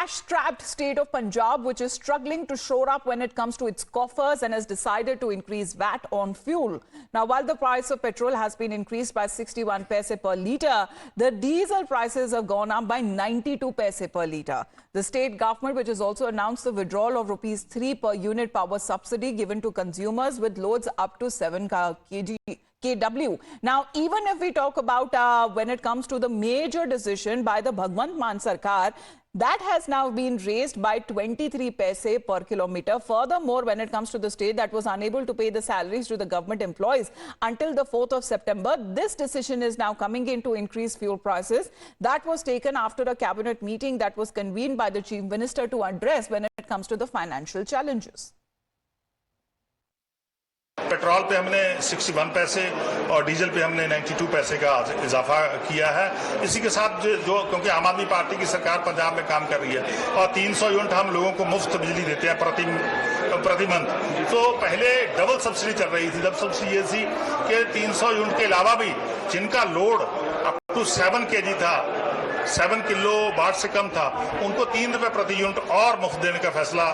Cash-strapped state of Punjab, which is struggling to shore up when it comes to its coffers and has decided to increase VAT on fuel. Now, while the price of petrol has been increased by 61 paise per litre, the diesel prices have gone up by 92 paise per litre. The state government, which has also announced the withdrawal of rupees 3 per unit power subsidy given to consumers with loads up to 7 kW. Now, even if we talk about when it comes to the major decision by the Bhagwant Mann Sarkar, that has now been raised by 23 paise per kilometer. Furthermore, when it comes to the state that was unable to pay the salaries to the government employees until the 4th of September, this decision is now coming in to increase fuel prices. That was taken after a cabinet meeting that was convened by the chief minister to address when it comes to the financial challenges. Petrol पे हमने 61 पैसे और diesel पे हमने 92 पैसे का इजाफा किया है। इसी के साथ जो क्योंकि आम आदमी पार्टी की सरकार पंजाब में काम कर रही है और 300 यूनिट हम लोगों को मुफ्त बिजली देते हैं प्रति मंथ। तो पहले डबल सब्सिडी चल रही थी। डबल सब्सिडी ये थी कि 300 यूनिट के अलावा भी जिनका लोड अप टू 7 kg था, 7 किलो वाट से कम था, उनको 3 रुपए प्रति यूनिट और मुफ्त देने का फैसला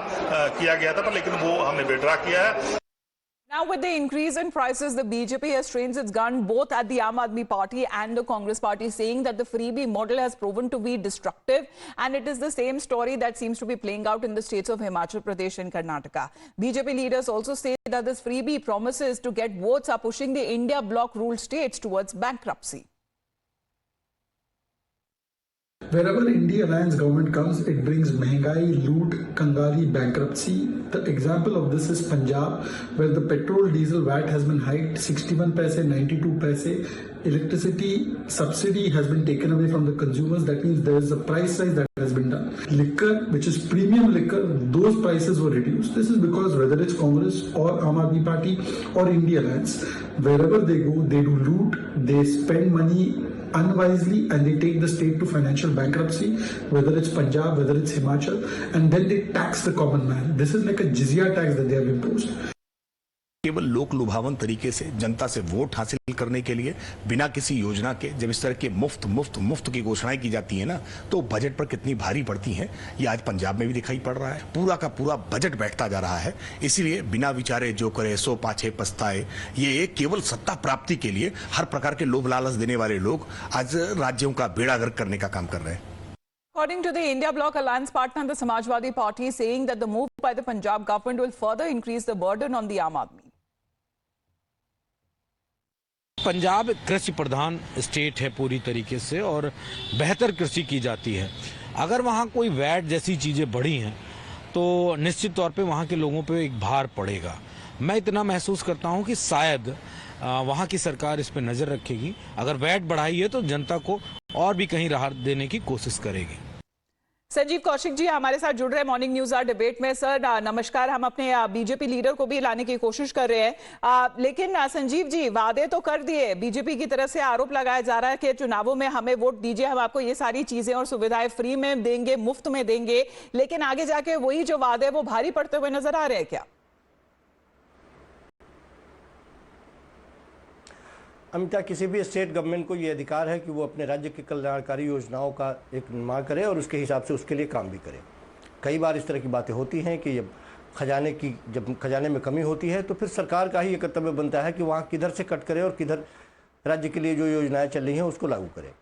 किया गया था, लेकिन वो हमने विड्रॉ किया है। Now, with the increase in prices, the BJP has trained its gun both at the Aam Aadmi Party and the Congress Party, saying that the freebie model has proven to be destructive, and it is the same story that seems to be playing out in the states of Himachal Pradesh and Karnataka. BJP leaders also say that this freebie promises to get votes are pushing the India bloc ruled states towards bankruptcy. Wherever India Alliance government comes, it brings mehengai, loot, kangali, bankruptcy. The example of this is Punjab, where the petrol diesel VAT has been hiked 61 paise, 92 paise. Electricity subsidy has been taken away from the consumers. That means there is a price rise that has been done. Liquor, which is premium liquor, those prices were reduced. This is because whether it's Congress or Aam Aadmi Party or India Alliance, wherever they go, they do loot, they spend money unwisely, and they take the state to financial bankruptcy, whether it's Punjab, whether it's Himachal, and then they tax the common man. This is like a jizya tax that they have imposed. केवल लोक लुभावन तरीके से जनता से vote हासिल करने के लिए बिना किसी योजना के जब इस तरह के मुफ्त की घोषणाएं की जाती है ना, तो बजट पर कितनी भारी पड़ती हैं, ये आज पंजाब में भी दिखाई पड़ रहा है। पूरा का पूरा बजट बैठता जा रहा है। इसीलिए बिना विचारे जो करे सो पाछे पछताए, ये केवल सत्ता प्राप्ति के लिए हर प्रकार के लोभ लालच देने वाले लोग आज राज्यों का बेड़ा गर्क करने का काम कर रहे हैं। According to the India Bloc alliance partner, the Samajwadi Party, saying that the move by the Punjab government will further increase the burden on the Aam Aadmi. Punjab कृषि प्रधान स्टेट है पूरी तरीके से, और बेहतर कृषि की जाती है। अगर वहाँ कोई वैट जैसी चीज़ें बढ़ी हैं तो निश्चित तौर पे वहाँ के लोगों पे एक भार पड़ेगा। मैं इतना महसूस करता हूँ कि शायद वहाँ की सरकार इस पे नज़र रखेगी। अगर वैट बढ़ाई है तो जनता को और भी कहीं राहत देने की कोशिश करेगी। संजीव कौशिक जी हमारे साथ जुड़ रहे हैं मॉर्निंग न्यूज आवर डिबेट में। सर नमस्कार। हम अपने बीजेपी लीडर को भी लाने की कोशिश कर रहे हैं, लेकिन संजीव जी वादे तो कर दिए। बीजेपी की तरफ से आरोप लगाया जा रहा है कि चुनावों में हमें वोट दीजिए, हम आपको ये सारी चीजें और सुविधाएं फ्री में देंगे, मुफ्त में देंगे, लेकिन आगे जाके वही जो वादे वो भारी पड़ते हुए नजर आ रहे हैं क्या? अमिता, किसी भी स्टेट गवर्नमेंट को ये अधिकार है कि वो अपने राज्य की कल्याणकारी योजनाओं का एक निर्माण करे और उसके हिसाब से उसके लिए काम भी करे। कई बार इस तरह की बातें होती हैं कि जब खजाने में कमी होती है तो फिर सरकार का ही ये कर्तव्य बनता है कि वहाँ किधर से कट करे और किधर राज्य के लिए जो योजनाएं चल रही हैं उसको लागू करे।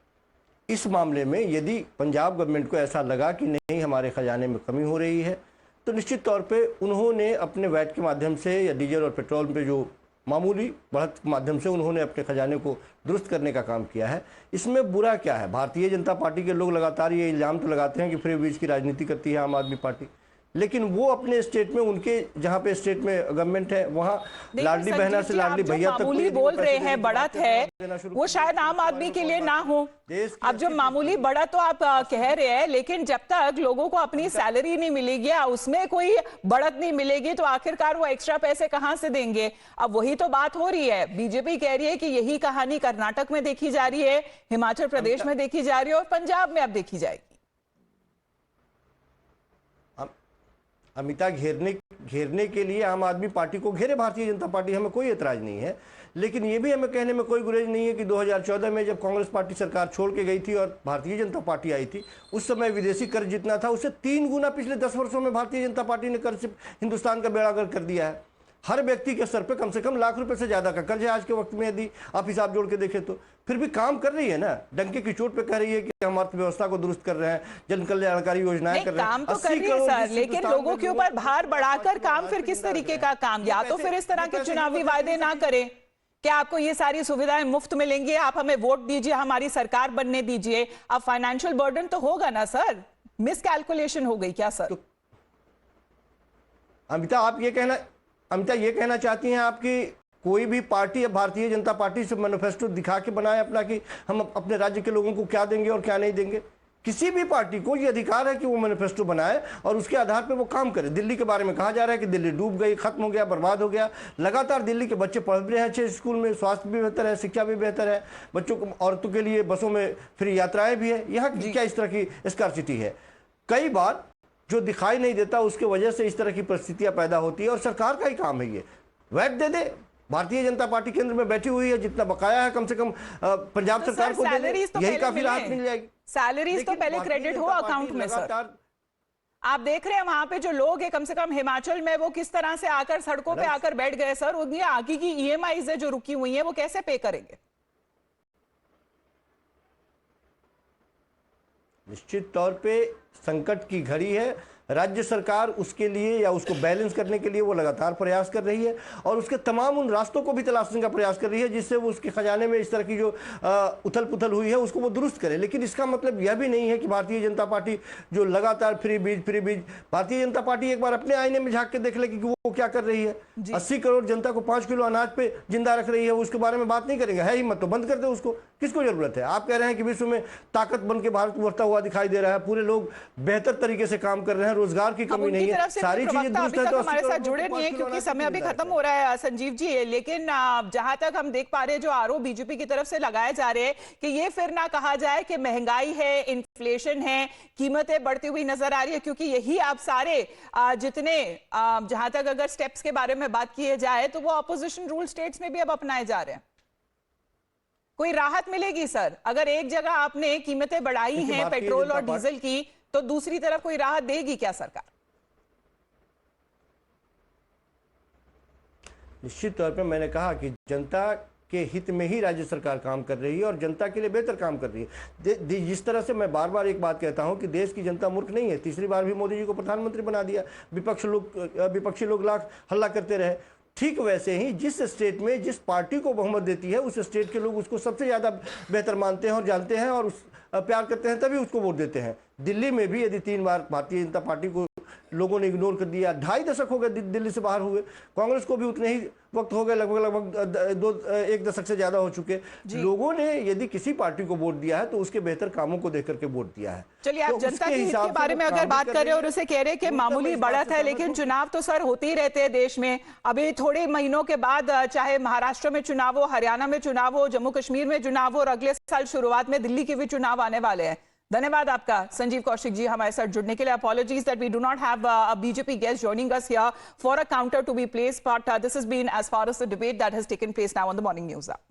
इस मामले में यदि पंजाब गवर्नमेंट को ऐसा लगा कि नहीं हमारे खजाने में कमी हो रही है, तो निश्चित तौर पर उन्होंने अपने वैट के माध्यम से या डीजल और पेट्रोल पर जो मामूली बढ़त के माध्यम से उन्होंने अपने खजाने को दुरुस्त करने का काम किया है। इसमें बुरा क्या है? भारतीय जनता पार्टी के लोग लगातार ये इल्ज़ाम तो लगाते हैं कि फ्री बीज की राजनीति करती है आम आदमी पार्टी, लेकिन वो अपने स्टेट में, उनके जहाँ पे स्टेट में गवर्नमेंट है वहाँ लाडली बहना से लाडली भैया तक मामूली बोल रहे हैं, बढ़त है, वो शायद आम आदमी के लिए ना हो। अब जो मामूली बढ़त तो आप कह रहे हैं, लेकिन जब तक लोगों को अपनी सैलरी नहीं मिलेगी या उसमें कोई बढ़त नहीं मिलेगी तो आखिरकार वो एक्स्ट्रा पैसे कहां से देंगे? अब वही तो बात हो रही है। बीजेपी कह रही है कि यही कहानी कर्नाटक में देखी जा रही है, हिमाचल प्रदेश में देखी जा रही है और पंजाब में अब देखी जाएगी। अमिता घेरने के लिए आम आदमी पार्टी को घेरे भारतीय जनता पार्टी, हमें कोई एतराज नहीं है। लेकिन ये भी हमें कहने में कोई गुरेज नहीं है कि 2014 में जब कांग्रेस पार्टी सरकार छोड़ के गई थी और भारतीय जनता पार्टी आई थी, उस समय विदेशी कर्ज जितना था उससे 3 गुना पिछले 10 वर्षों में भारतीय जनता पार्टी ने कर्ज से हिंदुस्तान का बेड़ा गर्क कर दिया है। हर व्यक्ति के सर पे कम से कम लाख रुपए से ज्यादा का कर्ज है आज के वक्त में, यदि आप हिसाब जोड़ के देखें तो। फिर भी काम कर रही है ना, डंके की चोट पे कह रही है कि हम अर्थव्यवस्था को दुरुस्त कर रहे हैं, जन कल्याणकारी योजनाएं कर रहे हैं। काम तो कर रही है सर, लेकिन लोगों के ऊपर भार बढ़ाकर काम फिर किस तरीके का काम? या तो फिर इस तरह के चुनावी वायदे ना करें कि आपको ये सारी सुविधाएं मुफ्त मिलेंगी, आप हमें वोट दीजिए, हमारी सरकार बनने दीजिए। अब फाइनेंशियल बर्डन तो होगा ना सर, मिस कैलकुलेशन हो गई क्या सर? अमिता ये कहना चाहती हैं आप कि कोई भी पार्टी या भारतीय जनता पार्टी से मैनिफेस्टो दिखा के बनाए अपना कि हम अपने राज्य के लोगों को क्या देंगे और क्या नहीं देंगे? किसी भी पार्टी को ये अधिकार है कि वो मैनिफेस्टो बनाए और उसके आधार पे वो काम करे। दिल्ली के बारे में कहा जा रहा है कि दिल्ली डूब गई, खत्म हो गया, बर्बाद हो गया। लगातार दिल्ली के बच्चे पढ़ रहे हैं अच्छे स्कूल में, स्वास्थ्य भी बेहतर है, शिक्षा भी बेहतर है, बच्चों को, औरतों के लिए बसों में फ्री यात्राएं भी है। यहाँ क्या इस तरह की स्कार्सिटी है? कई बार जो दिखाई नहीं देता उसके वजह से इस तरह की परिस्थितियां पैदा होती है और सरकार का ही काम है ये। वैट दे दे, भारतीय जनता पार्टी केंद्र में बैठी हुई है, जितना बकाया है कम से कम पंजाब सरकार को दे दे, यही काफी राहत मिल जाएगी। सैलरीज तो पहले क्रेडिट हो अकाउंट में सर। आप देख रहे हैं वहां पे जो लोग हैं, कम से कम हिमाचल में, वो किस तरह से आकर सड़कों पे आकर बैठ गए सर। उनकी आगे की ईएमआईज है जो रुकी हुई है, वो कैसे पे करेंगे? निश्चित तौर पे संकट की घड़ी है, राज्य सरकार उसके लिए या उसको बैलेंस करने के लिए वो लगातार प्रयास कर रही है और उसके तमाम उन रास्तों को भी तलाशने का प्रयास कर रही है जिससे वो उसके खजाने में इस तरह की जो उथल पुथल हुई है उसको वो दुरुस्त करे। लेकिन इसका मतलब यह भी नहीं है कि भारतीय जनता पार्टी जो लगातार फ्री बीज, भारतीय जनता पार्टी एक बार अपने आईने में झांक के देख ले कि वो क्या कर रही है। 80 करोड़ जनता को 5 किलो अनाज पे जिंदा रख रही है, उसके बारे में बात नहीं करेंगे? है हिम्मत तो बंद कर दे उसको, किसको जरूरत है? आप कह रहे हैं कि विश्व में ताकत बन के भारत उभरता हुआ दिखाई दे रहा है, पूरे लोग बेहतर तरीके से काम कर रहे हैं, रोजगार की कमी नहीं है, सारी चीजें दुरुस्त है। तो हमारे साथ जुड़े नहीं है क्योंकि समय अभी खत्म हो रहा है संजीव जी। लेकिन जहां तक हम देख पा रहे हैं, जो आरोप बीजेपी की तरफ से लगाए जा रहे हैं कि ये फिर ना कहा जाए कि महंगाई है, इन्फ्लेशन है, कीमतें बढ़ती हुई नजर आ रही है, क्योंकि यही आप सारे जितने जहां तक अगर स्टेप्स के बारे में बात की जाए तो वो ऑपोजिशन रूल स्टेट्स में भी अब अपनाए जा रहे हैं। कोई राहत मिलेगी सर? अगर एक जगह आपने कीमतें बढ़ाई हैं पेट्रोल और डीजल की, तो दूसरी तरफ कोई राहत देगी क्या सरकार? निश्चित तौर पर मैंने कहा कि जनता के हित में ही राज्य सरकार काम कर रही है और जनता के लिए बेहतर काम कर रही है। जिस तरह से मैं बार बार एक बात कहता हूं कि देश की जनता मूर्ख नहीं है। तीसरी बार भी मोदी जी को प्रधानमंत्री बना दिया, विपक्षी लोग लाख हल्ला करते रहे। ठीक वैसे ही जिस स्टेट में जिस पार्टी को बहुमत देती है उस स्टेट के लोग उसको सबसे ज्यादा बेहतर मानते हैं और जानते हैं और प्यार करते हैं, तभी उसको वोट देते हैं। दिल्ली में भी यदि 3 बार भारतीय जनता पार्टी को लोगों ने इग्नोर कर दिया, 2.5 दशक हो गए दिल्ली से बाहर हुए, कांग्रेस को भी उतने ही वक्त हो गए, लगभग 1 दशक से ज्यादा हो चुके। लोगों ने यदि किसी पार्टी को वोट दिया है तो उसके बेहतर कामों को देख करके वोट दिया है। चलिए, आप जनता के हित के बारे में अगर बात कर रहे हैं और उसे कह रहे हैं कि मामूली बढ़त है, लेकिन चुनाव तो सर होते ही रहते हैं देश में। अभी थोड़े महीनों के बाद चाहे महाराष्ट्र में चुनाव हो, हरियाणा में चुनाव हो, जम्मू कश्मीर में चुनाव हो और अगले साल शुरुआत में दिल्ली के भी चुनाव आने वाले हैं। धन्यवाद आपका संजीव कौशिक जी हमारे साथ जुड़ने के लिए। Apologies that we do not have a BJP guest joining us here for a counter to be placed, but this has been as far as the debate that has taken place now on the Morning News App.